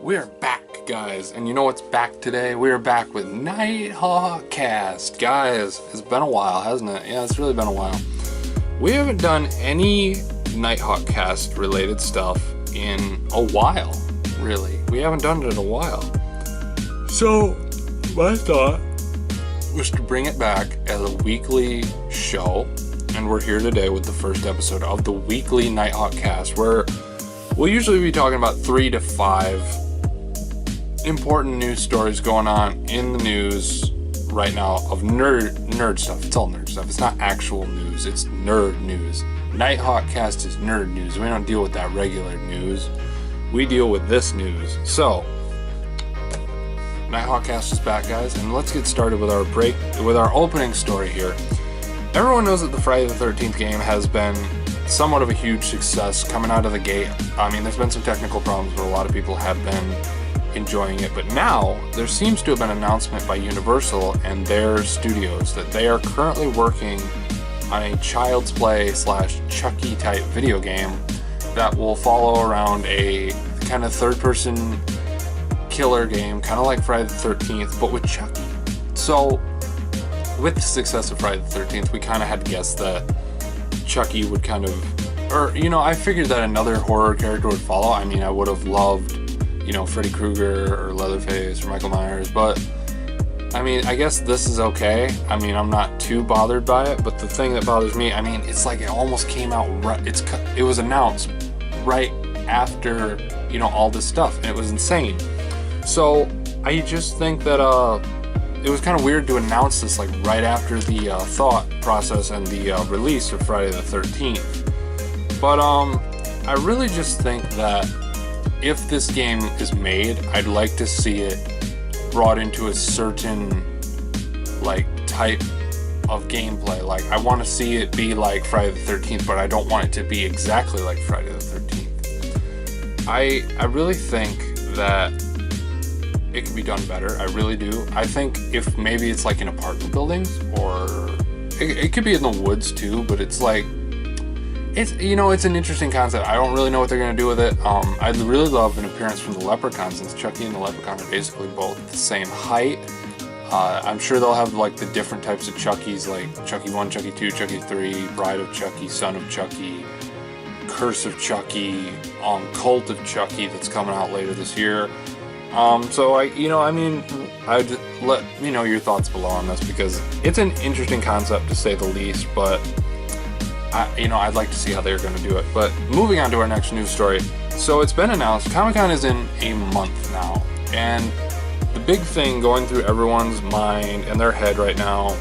We are back, guys, and you know what's back today? We are back with Nighthawk Cast. Guys, it's been a while, hasn't it? Yeah, it's really been a while. We haven't done any Nighthawk Cast related stuff in a while, really. We haven't done it in a while. So, my thought was to bring it back as a weekly show, and we're here today with the first episode of the weekly Nighthawk Cast, where we'll usually be talking about 3 to 5 important news stories going on in the news right now of nerd stuff. It's all nerd stuff. It's not actual news. It's nerd news. Nighthawk Cast is nerd news. We don't deal with that regular news. We deal with this news. So, Nighthawk Cast is back, guys, and let's get started with our opening story here. Everyone knows that the Friday the 13th game has been somewhat of a huge success coming out of the gate. I mean, there's been some technical problems, but a lot of people have been enjoying it. But now, there seems to have been an announcement by Universal and their studios that they are currently working on a Child's Play / Chucky type video game that will follow around a kind of third-person killer game, kind of like Friday the 13th, but with Chucky. So, with the success of Friday the 13th, we kind of had to guess that Chucky would kind of, or, you know, I figured that another horror character would follow. I mean, I would have loved, you know, Freddy Krueger or Leatherface or Michael Myers, but I mean, I guess this is okay. I mean, I'm not too bothered by it, but the thing that bothers me, I mean, it's like it almost came out right, it was announced right after, you know, all this stuff, and it was insane. So, I just think that, it was kind of weird to announce this like right after the thought process and the release of Friday the 13th. But I really just think that if this game is made, I'd like to see it brought into a certain like type of gameplay. Like, I want to see it be like Friday the 13th, but I don't want it to be exactly like Friday the 13th. I really think that it could be done better. I really do. I think if maybe it's like in apartment buildings, or it could be in the woods too, but it's like, it's, you know, it's an interesting concept. I don't really know what they're going to do with it. I'd really love an appearance from the Leprechaun, since Chucky and the Leprechaun are basically both the same height. I'm sure they'll have like the different types of Chuckies, like Chucky 1, Chucky 2, Chucky 3, Bride of Chucky, Son of Chucky, Curse of Chucky, Cult of Chucky that's coming out later this year. So I'd let me know your thoughts below on this, because it's an interesting concept to say the least, but I'd like to see how they're going to do it. But moving on to our next news story. So it's been announced, Comic-Con is in a month now, and the big thing going through everyone's mind and their head right now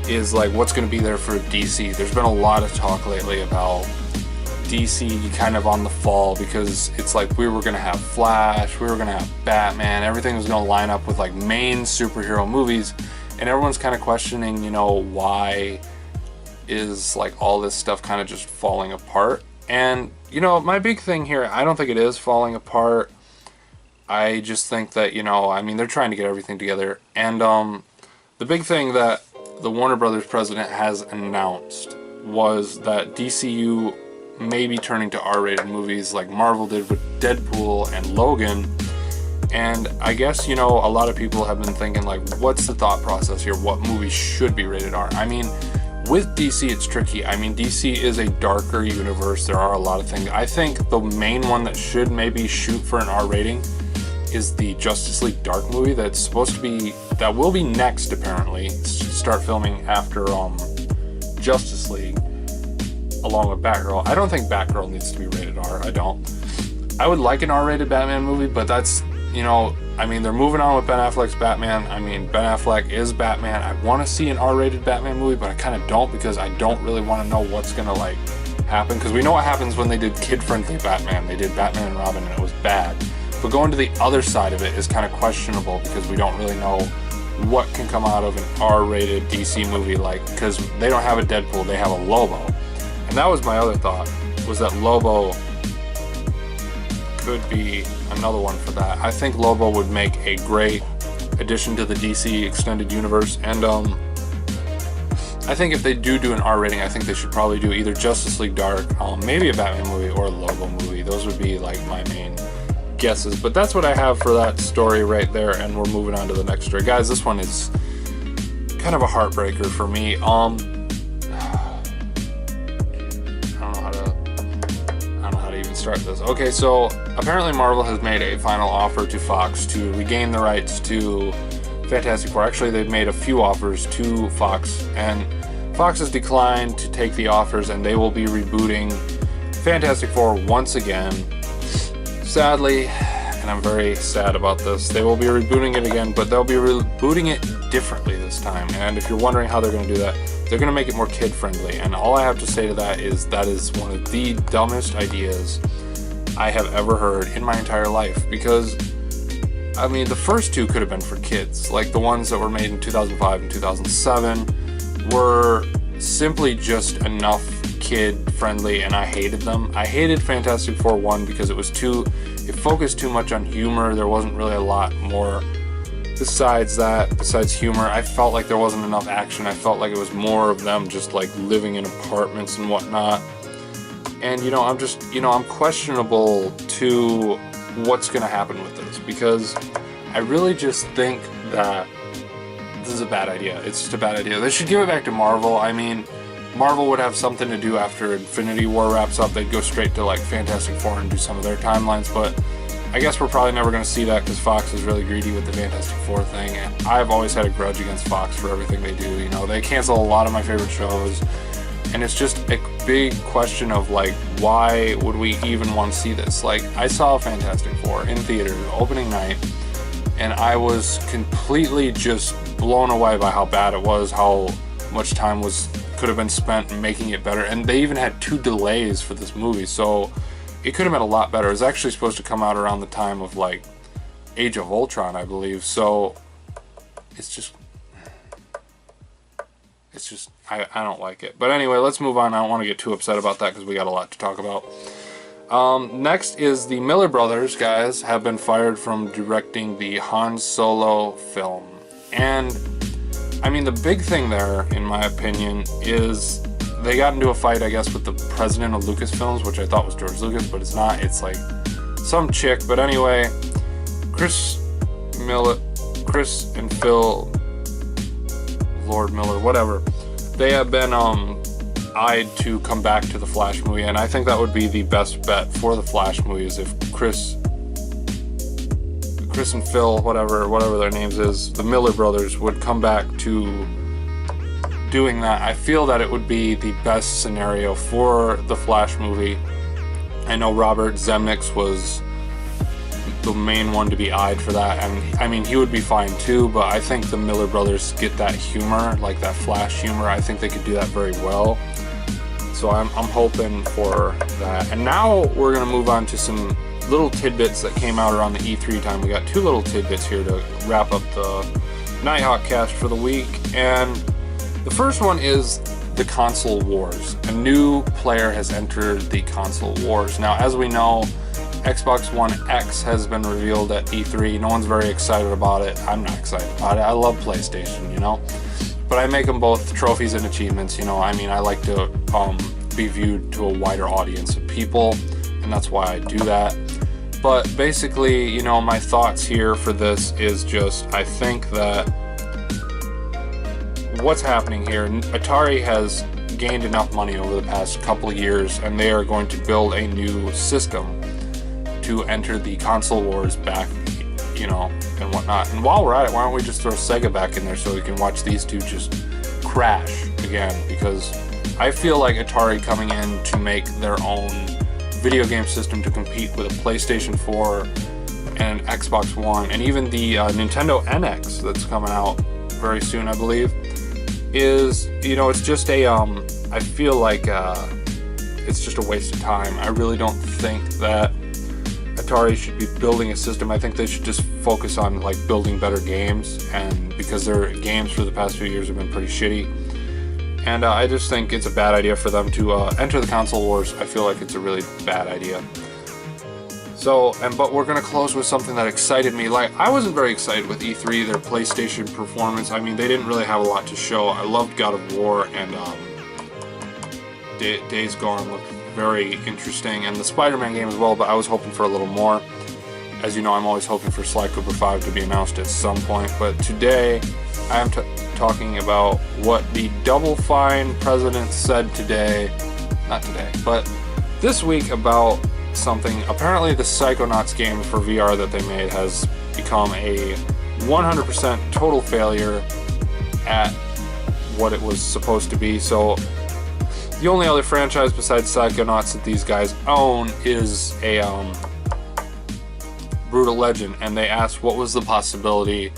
is like, what's going to be there for DC? There's been a lot of talk lately about DC kind of on the fall, because it's like we were going to have Flash, we were going to have Batman, everything was going to line up with like main superhero movies, and everyone's kind of questioning, you know, why is like all this stuff kind of just falling apart. And, you know, my big thing here, I don't think it is falling apart. I just think that, you know, I mean, they're trying to get everything together, and the big thing that the Warner Brothers president has announced was that DCEU may be turning to R-rated movies like Marvel did with Deadpool and Logan. And I guess, you know, a lot of people have been thinking like, what's the thought process here? What movies should be rated R? I mean, with DC it's tricky. I mean, DC is a darker universe. There are a lot of things. I think the main one that should maybe shoot for an R rating is the Justice League Dark movie that's supposed to be, that will be next apparently, start filming after Justice League, along with Batgirl. I don't think Batgirl needs to be rated R. I don't. I would like an R-rated Batman movie, but that's, you know, I mean, they're moving on with Ben Affleck's Batman. I mean, Ben Affleck is Batman. I want to see an R-rated Batman movie, but I kind of don't, because I don't really want to know what's going to, like, happen. Because we know what happens when they did kid-friendly Batman. They did Batman and Robin, and it was bad. But going to the other side of it is kind of questionable, because we don't really know what can come out of an R-rated DC movie, like, because they don't have a Deadpool, they have a Lobo. And that was my other thought, was that Lobo could be another one for that. I think Lobo would make a great addition to the DC extended universe, and I think if they do an R rating, I think they should probably do either Justice League Dark, maybe a Batman movie, or a Lobo movie. Those would be like my main guesses. But that's what I have for that story right there, and we're moving on to the next story. Guys, this one is kind of a heartbreaker for me. I don't know how to even start this. Okay, so apparently Marvel has made a final offer to Fox to regain the rights to Fantastic Four. Actually, they've made a few offers to Fox, and Fox has declined to take the offers, and they will be rebooting Fantastic Four once again. Sadly, and I'm very sad about this, they will be rebooting it again, but they'll be rebooting it differently this time. And if you're wondering how they're going to do that, they're going to make it more kid-friendly. And all I have to say to that is one of the dumbest ideas I have ever heard in my entire life. Because, I mean, the first two could have been for kids. Like the ones that were made in 2005 and 2007 were simply just enough kid-friendly, and I hated them. I hated Fantastic Four 1 because it focused too much on humor. There wasn't really a lot more besides humor. I felt like there wasn't enough action. I felt like it was more of them just like living in apartments and whatnot. And I'm questionable to what's going to happen with this, because I really just think that this is a bad idea. It's just a bad idea. They should give it back to Marvel. I mean, Marvel would have something to do after Infinity War wraps up. They'd go straight to like Fantastic Four and do some of their timelines, but I guess we're probably never going to see that because Fox is really greedy with the Fantastic Four thing, and I've always had a grudge against Fox for everything they do. You know, they cancel a lot of my favorite shows, and it's just a big question of like, why would we even want to see this? Like, I saw Fantastic Four in theaters opening night, and I was completely just blown away by how bad it was, how much time could have been spent making it better, and they even had 2 delays for this movie, so it could have been a lot better. It was actually supposed to come out around the time of like Age of Ultron, I believe, so it's just I don't like it. But anyway, let's move on. I don't want to get too upset about that because we got a lot to talk about. Next is the Miller brothers, guys, have been fired from directing the Han Solo film. And I mean, the big thing there, in my opinion, is they got into a fight, I guess, with the president of Lucasfilms, which I thought was George Lucas, but it's not. It's like some chick. But anyway, Chris and Phil Lord Miller, whatever, they have been eyed to come back to the Flash movie, and I think that would be the best bet for the Flash movies if Chris and Phil, whatever their names is, the Miller brothers, would come back to doing that. I feel that it would be the best scenario for the Flash movie. I know Robert Zemeckis was the main one to be eyed for that, and I mean, he would be fine too, but I think the Miller brothers get that humor, like that Flash humor. I think they could do that very well, so I'm hoping for that. And now we're going to move on to some little tidbits that came out around the E3 time. We got 2 little tidbits here to wrap up the Nighthawk cast for the week, and the first one is the console wars. A new player has entered the console wars. Now, as we know, Xbox One X has been revealed at E3. No one's very excited about it. I'm not excited about it. I love PlayStation, you know? But I make them both trophies and achievements, you know? I mean, I like to be viewed to a wider audience of people, and that's why I do that. But basically, you know, my thoughts here for this is just, I think that what's happening here, Atari has gained enough money over the past couple of years, and they are going to build a new system to enter the console wars back, you know, and whatnot. And while we're at it, why don't we just throw Sega back in there so we can watch these two just crash again? Because I feel like Atari coming in to make their own video game system to compete with a PlayStation 4 and Xbox One, and even the Nintendo NX that's coming out very soon, I believe, is, you know, it's just a, I feel like it's just a waste of time. I really don't think that Atari should be building a system. I think they should just focus on like building better games, and because their games for the past few years have been pretty shitty. And I just think it's a bad idea for them to enter the console wars. I feel like it's a really bad idea. So, but we're gonna close with something that excited me. Like, I wasn't very excited with E3, their PlayStation performance. I mean, they didn't really have a lot to show. I loved God of War, and Days Gone looked very interesting, and the Spider-Man game as well, but I was hoping for a little more. As you know, I'm always hoping for Sly Cooper 5 to be announced at some point, but today I am talking about what the Double Fine president said today, not today, but this week about something. Apparently the Psychonauts game for VR that they made has become a 100% total failure at what it was supposed to be. So the only other franchise besides Psychonauts that these guys own is a Brutal Legend, and they asked what was the possibility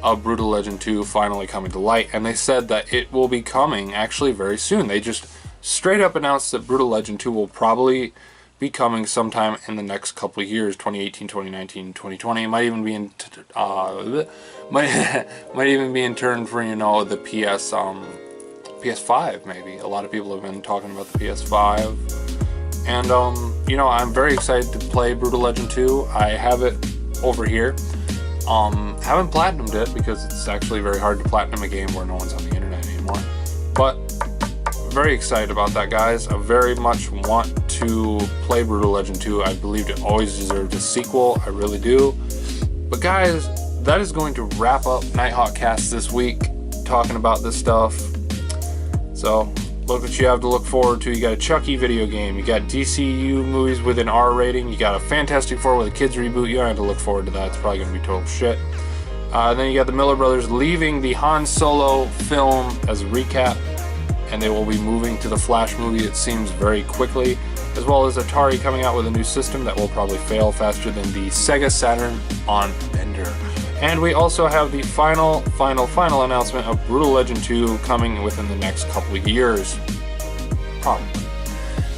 of Brutal Legend 2 finally coming to light, and they said that it will be coming actually very soon. They just straight up announced that Brutal Legend 2 will probably be coming sometime in the next couple of years, 2018, 2019, 2020. It might even be in might even be in turn for, you know, the PS5 maybe. A lot of people have been talking about the PS5. And, you know, I'm very excited to play Brutal Legend 2. I have it over here. Haven't platinumed it because it's actually very hard to platinum a game where no one's on the internet anymore. But very excited about that, guys. I very much want to play Brutal Legend 2. I believed it always deserved a sequel. I really do. But guys, that is going to wrap up Nighthawk Cast this week, talking about this stuff. So look what you have to look forward to. You got a Chucky video game. You got DCEU movies with an R rating. You got a Fantastic Four with a kids reboot. You don't have to look forward to that. It's probably going to be total shit. Then you got the Miller Brothers leaving the Han Solo film as a recap, and they will be moving to the Flash movie, it seems, very quickly, as well as Atari coming out with a new system that will probably fail faster than the Sega Saturn on Bender. And we also have the final announcement of Brutal Legend 2 coming within the next couple of years. Probably.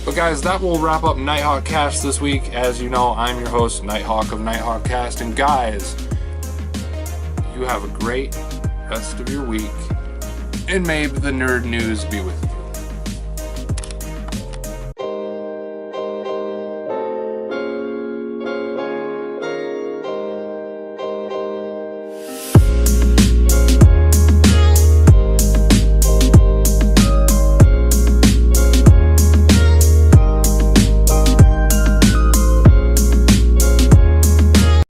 But guys, that will wrap up Nighthawk Cast this week. As you know, I'm your host, Nighthawk of Nighthawk Cast. And guys, you have a great rest of your week. And may the nerd news be with you.